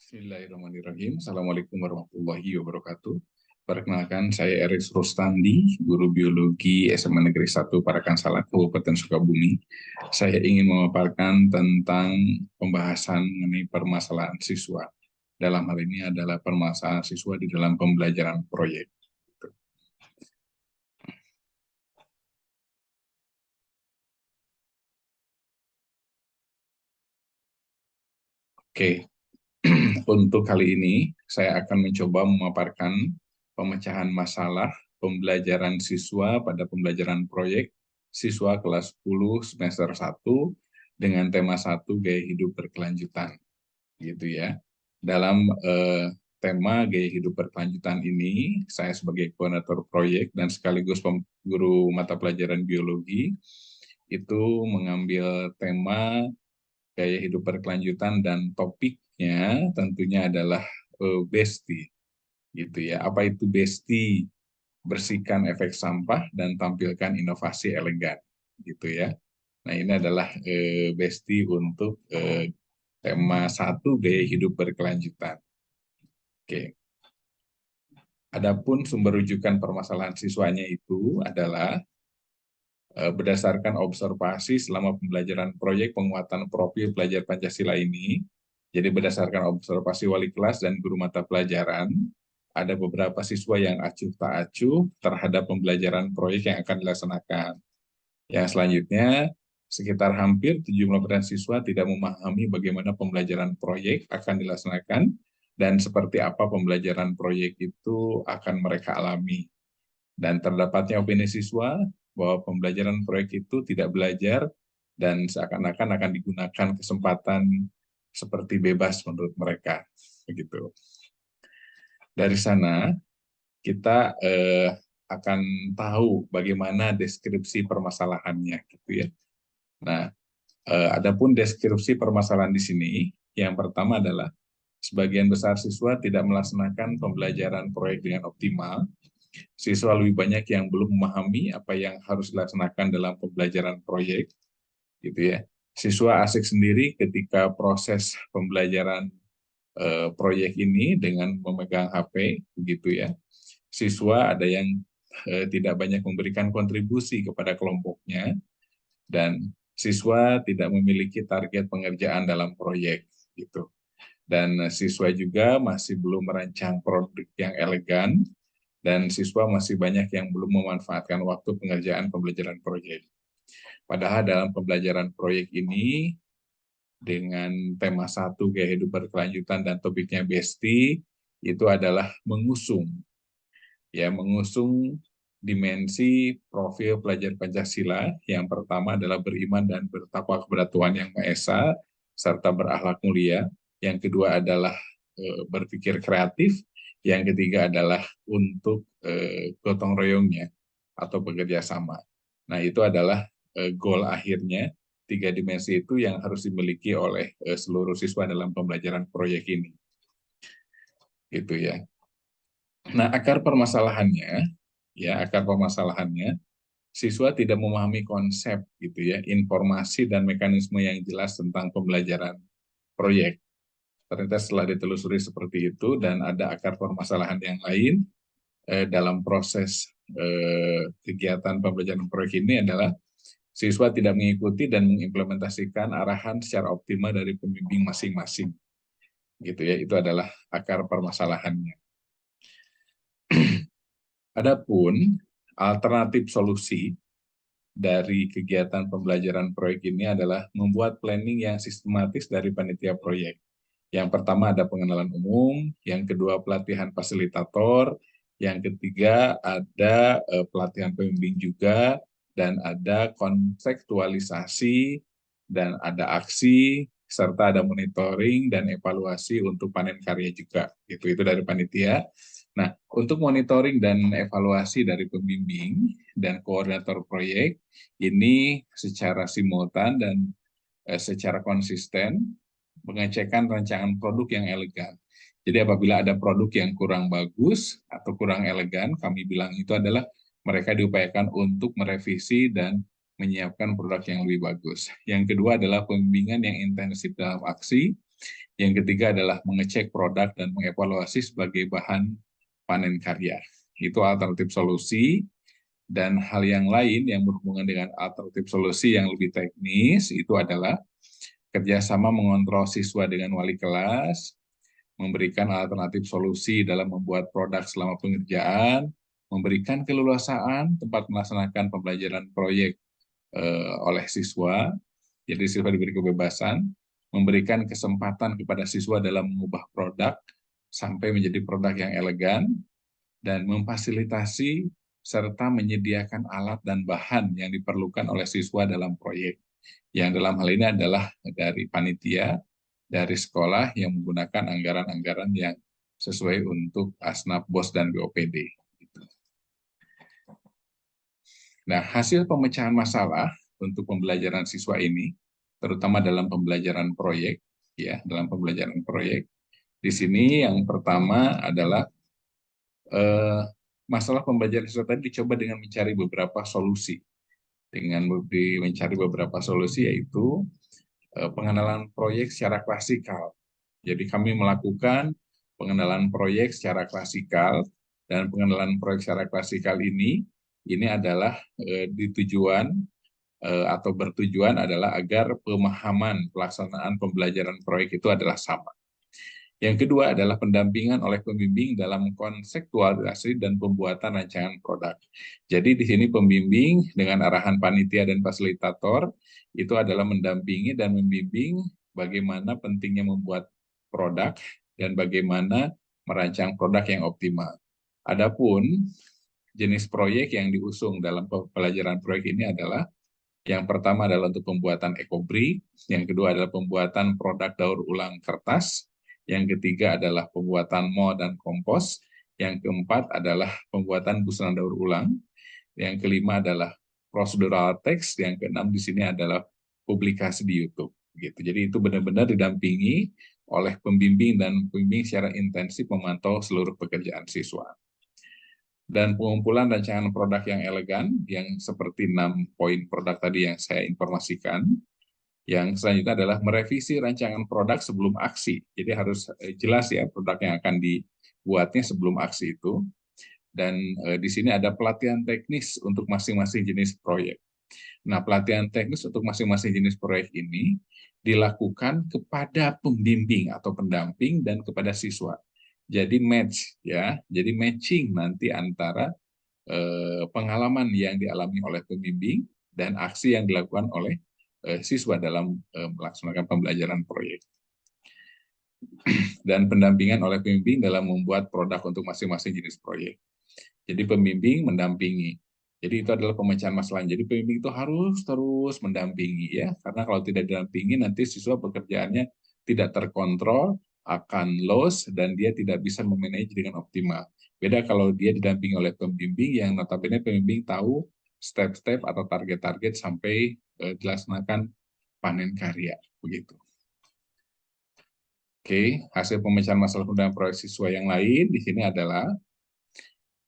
Bismillahirrahmanirrahim. Assalamualaikum warahmatullahi wabarakatuh. Perkenalkan, saya Eris Rustandi, guru biologi SMA Negeri 1 Parakan Salak, Kabupaten Sukabumi. Saya ingin memaparkan tentang pembahasan mengenai permasalahan siswa. Dalam hal ini adalah permasalahan siswa di dalam pembelajaran proyek. Oke, untuk kali ini saya akan mencoba memaparkan pemecahan masalah pembelajaran siswa pada pembelajaran proyek siswa kelas 10 semester 1 dengan tema 1 gaya hidup berkelanjutan. Gitu ya. Dalam tema gaya hidup berkelanjutan ini, saya sebagai koordinator proyek dan sekaligus guru mata pelajaran biologi itu mengambil tema gaya hidup berkelanjutan dan topiknya tentunya adalah BESTI gitu ya. Apa itu BESTI? Bersihkan efek sampah dan tampilkan inovasi elegan gitu ya. Nah, ini adalah BESTI untuk tema 1 gaya hidup berkelanjutan. Oke. Adapun sumber rujukan permasalahan siswanya itu adalah berdasarkan observasi selama pembelajaran proyek penguatan profil pelajar Pancasila ini. Jadi berdasarkan observasi wali kelas dan guru mata pelajaran, ada beberapa siswa yang acuh tak acuh terhadap pembelajaran proyek yang akan dilaksanakan. Yang selanjutnya, sekitar hampir 70% siswa tidak memahami bagaimana pembelajaran proyek akan dilaksanakan dan seperti apa pembelajaran proyek itu akan mereka alami. Dan terdapatnya opini siswa bahwa pembelajaran proyek itu tidak belajar dan seakan-akan akan digunakan kesempatan seperti bebas menurut mereka. Begitu. Dari sana, kita akan tahu bagaimana deskripsi permasalahannya. Gitu ya. Nah, adapun deskripsi permasalahan di sini, yang pertama adalah sebagian besar siswa tidak melaksanakan pembelajaran proyek dengan optimal. Siswa lebih banyak yang belum memahami apa yang harus dilaksanakan dalam pembelajaran proyek, gitu ya. Siswa asik sendiri ketika proses pembelajaran proyek ini dengan memegang HP, begitu ya. Siswa ada yang tidak banyak memberikan kontribusi kepada kelompoknya, dan siswa tidak memiliki target pengerjaan dalam proyek, gitu. Dan siswa juga masih belum merancang produk yang elegan, dan siswa masih banyak yang belum memanfaatkan waktu pengerjaan pembelajaran proyek. Padahal dalam pembelajaran proyek ini, dengan tema 1 gaya hidup berkelanjutan dan topiknya BESTI, itu adalah mengusung dimensi profil pelajar Pancasila. Yang pertama adalah beriman dan bertakwa kepada Tuhan Yang Maha Esa, serta berakhlak mulia. Yang kedua adalah berpikir kreatif. Yang ketiga adalah untuk gotong royongnya atau bekerja sama. Nah, itu adalah goal akhirnya, 3 dimensi itu yang harus dimiliki oleh seluruh siswa dalam pembelajaran proyek ini. Gitu ya. Nah, akar permasalahannya, siswa tidak memahami konsep gitu ya, informasi dan mekanisme yang jelas tentang pembelajaran proyek. Ternyata setelah ditelusuri seperti itu dan ada akar permasalahan yang lain dalam proses kegiatan pembelajaran proyek ini adalah siswa tidak mengikuti dan mengimplementasikan arahan secara optimal dari pembimbing masing-masing. Gitu ya, itu adalah akar permasalahannya. Adapun alternatif solusi dari kegiatan pembelajaran proyek ini adalah membuat planning yang sistematis dari panitia proyek. Yang pertama ada pengenalan umum, yang kedua pelatihan fasilitator, yang ketiga ada pelatihan pembimbing juga, dan ada konseptualisasi, dan ada aksi, serta ada monitoring dan evaluasi untuk panen karya juga. Itu dari panitia. Nah, untuk monitoring dan evaluasi dari pembimbing dan koordinator proyek, ini secara simultan dan secara konsisten pengecekan rancangan produk yang elegan. Jadi apabila ada produk yang kurang bagus atau kurang elegan, kami bilang itu adalah mereka diupayakan untuk merevisi dan menyiapkan produk yang lebih bagus. Yang kedua adalah pembimbingan yang intensif dalam aksi, Yang ketiga adalah mengecek produk dan mengevaluasi sebagai bahan panen karya. Itu alternatif solusi. Dan hal yang lain yang berhubungan dengan alternatif solusi yang lebih teknis itu adalah kerjasama mengontrol siswa dengan wali kelas, memberikan alternatif solusi dalam membuat produk selama pengerjaan, memberikan keleluasaan tempat melaksanakan pembelajaran proyek oleh siswa, jadi siswa diberi kebebasan, memberikan kesempatan kepada siswa dalam mengubah produk sampai menjadi produk yang elegan, dan memfasilitasi serta menyediakan alat dan bahan yang diperlukan oleh siswa dalam proyek. Yang dalam hal ini adalah dari panitia, dari sekolah yang menggunakan anggaran-anggaran yang sesuai untuk Asnaf, BOS, dan BOPD. Nah, hasil pemecahan masalah untuk pembelajaran siswa ini, terutama dalam pembelajaran proyek, ya, dalam pembelajaran proyek, di sini yang pertama adalah masalah pembelajaran siswa tadi dicoba dengan mencari beberapa solusi. Dengan mencari beberapa solusi yaitu pengenalan proyek secara klasikal. Jadi kami melakukan pengenalan proyek secara klasikal, dan pengenalan proyek secara klasikal ini adalah atau bertujuan adalah agar pemahaman pelaksanaan pembelajaran proyek itu adalah sama. Yang kedua adalah pendampingan oleh pembimbing dalam konseptualisasi dan pembuatan rancangan produk. Jadi di sini pembimbing dengan arahan panitia dan fasilitator itu adalah mendampingi dan membimbing bagaimana pentingnya membuat produk dan bagaimana merancang produk yang optimal. Adapun jenis proyek yang diusung dalam pelajaran proyek ini adalah yang pertama adalah untuk pembuatan ekobrik, yang kedua adalah pembuatan produk daur ulang kertas, yang ketiga adalah pembuatan mol dan kompos, yang keempat adalah pembuatan busana daur ulang, yang kelima adalah prosedural text, yang keenam di sini adalah publikasi di YouTube. Gitu. Jadi itu benar-benar didampingi oleh pembimbing, dan pembimbing secara intensif memantau seluruh pekerjaan siswa. Dan pengumpulan rancangan produk yang elegan, yang seperti 6 poin produk tadi yang saya informasikan. Yang selanjutnya adalah merevisi rancangan produk sebelum aksi. Jadi harus jelas ya produk yang akan dibuatnya sebelum aksi itu. Dan di sini ada pelatihan teknis untuk masing-masing jenis proyek. Nah, pelatihan teknis untuk masing-masing jenis proyek ini dilakukan kepada pembimbing atau pendamping dan kepada siswa. Jadi match ya, jadi matching nanti antara pengalaman yang dialami oleh pembimbing dan aksi yang dilakukan oleh siswa dalam melaksanakan pembelajaran proyek. Dan pendampingan oleh pembimbing dalam membuat produk untuk masing-masing jenis proyek. Jadi pembimbing mendampingi. Jadi itu adalah pemecahan masalah. Jadi pembimbing itu harus terus mendampingi ya, karena kalau tidak didampingi nanti siswa pekerjaannya tidak terkontrol, akan loss, dan dia tidak bisa memanage dengan optimal. Beda kalau dia didampingi oleh pembimbing yang notabene pembimbing tahu step-step atau target-target sampai dilaksanakan panen karya begitu. Oke, hasil pemecahan masalah pendampingan proyek siswa yang lain di sini adalah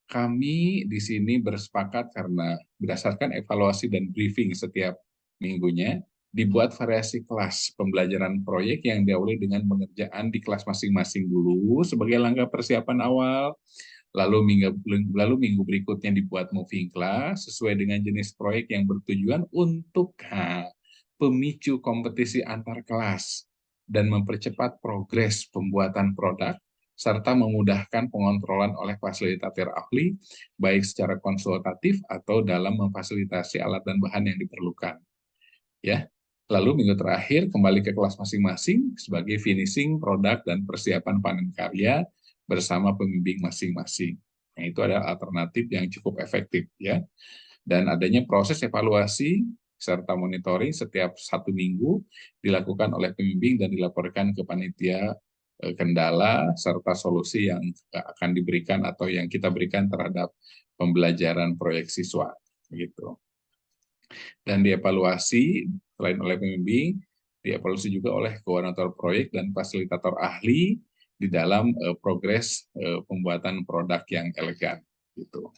kami di sini bersepakat karena berdasarkan evaluasi dan briefing setiap minggunya, dibuat variasi kelas pembelajaran proyek yang diawali dengan pengerjaan di kelas masing-masing dulu sebagai langkah persiapan awal, lalu minggu berikutnya dibuat moving class sesuai dengan jenis proyek yang bertujuan untuk pemicu kompetisi antar kelas dan mempercepat progres pembuatan produk, serta memudahkan pengontrolan oleh fasilitator ahli, baik secara konsultatif atau dalam memfasilitasi alat dan bahan yang diperlukan. Ya, lalu minggu terakhir kembali ke kelas masing-masing sebagai finishing produk dan persiapan panen karya bersama pembimbing masing-masing. Nah, itu adalah alternatif yang cukup efektif ya. Dan adanya proses evaluasi serta monitoring setiap 1 minggu dilakukan oleh pembimbing dan dilaporkan ke panitia kendala serta solusi yang akan diberikan atau yang kita berikan terhadap pembelajaran proyek siswa gitu. Dan dievaluasi selain oleh pembimbing, dievaluasi juga oleh koordinator proyek dan fasilitator ahli di dalam progres pembuatan produk yang elegan gitu.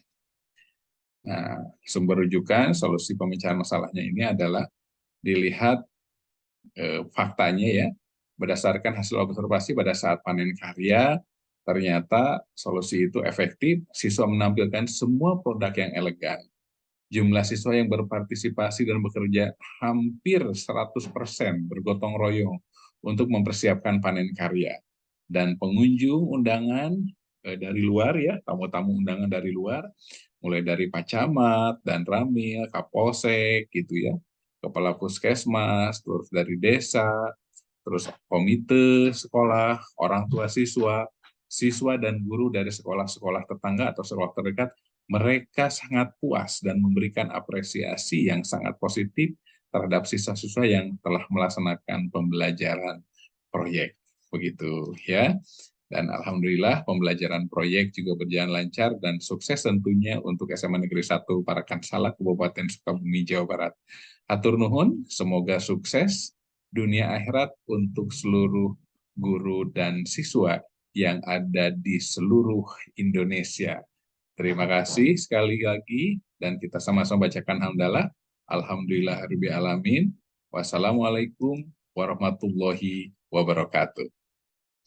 Nah, sumber rujukan solusi pemecahan masalahnya ini adalah dilihat faktanya ya, berdasarkan hasil observasi pada saat panen karya, ternyata solusi itu efektif, siswa menampilkan semua produk yang elegan. Jumlah siswa yang berpartisipasi dan bekerja hampir 100% bergotong royong untuk mempersiapkan panen karya. Dan pengunjung undangan dari luar ya, tamu-tamu undangan dari luar, mulai dari Pak Camat dan Ramil, Kapolsek gitu ya, Kepala Puskesmas, terus dari desa, terus komite sekolah, orang tua siswa, siswa dan guru dari sekolah-sekolah tetangga atau sekolah terdekat, mereka sangat puas dan memberikan apresiasi yang sangat positif terhadap siswa-siswa yang telah melaksanakan pembelajaran proyek. Begitu ya. Dan alhamdulillah pembelajaran proyek juga berjalan lancar dan sukses tentunya untuk SMA Negeri 1 Parakan Salak, Kabupaten Sukabumi, Jawa Barat. Atur nuhun, semoga sukses dunia akhirat untuk seluruh guru dan siswa yang ada di seluruh Indonesia. Terima kasih sekali lagi dan kita sama-sama bacakan hamdalah. Alhamdulillahirabbil alamin. Wassalamualaikum warahmatullahi wabarakatuh.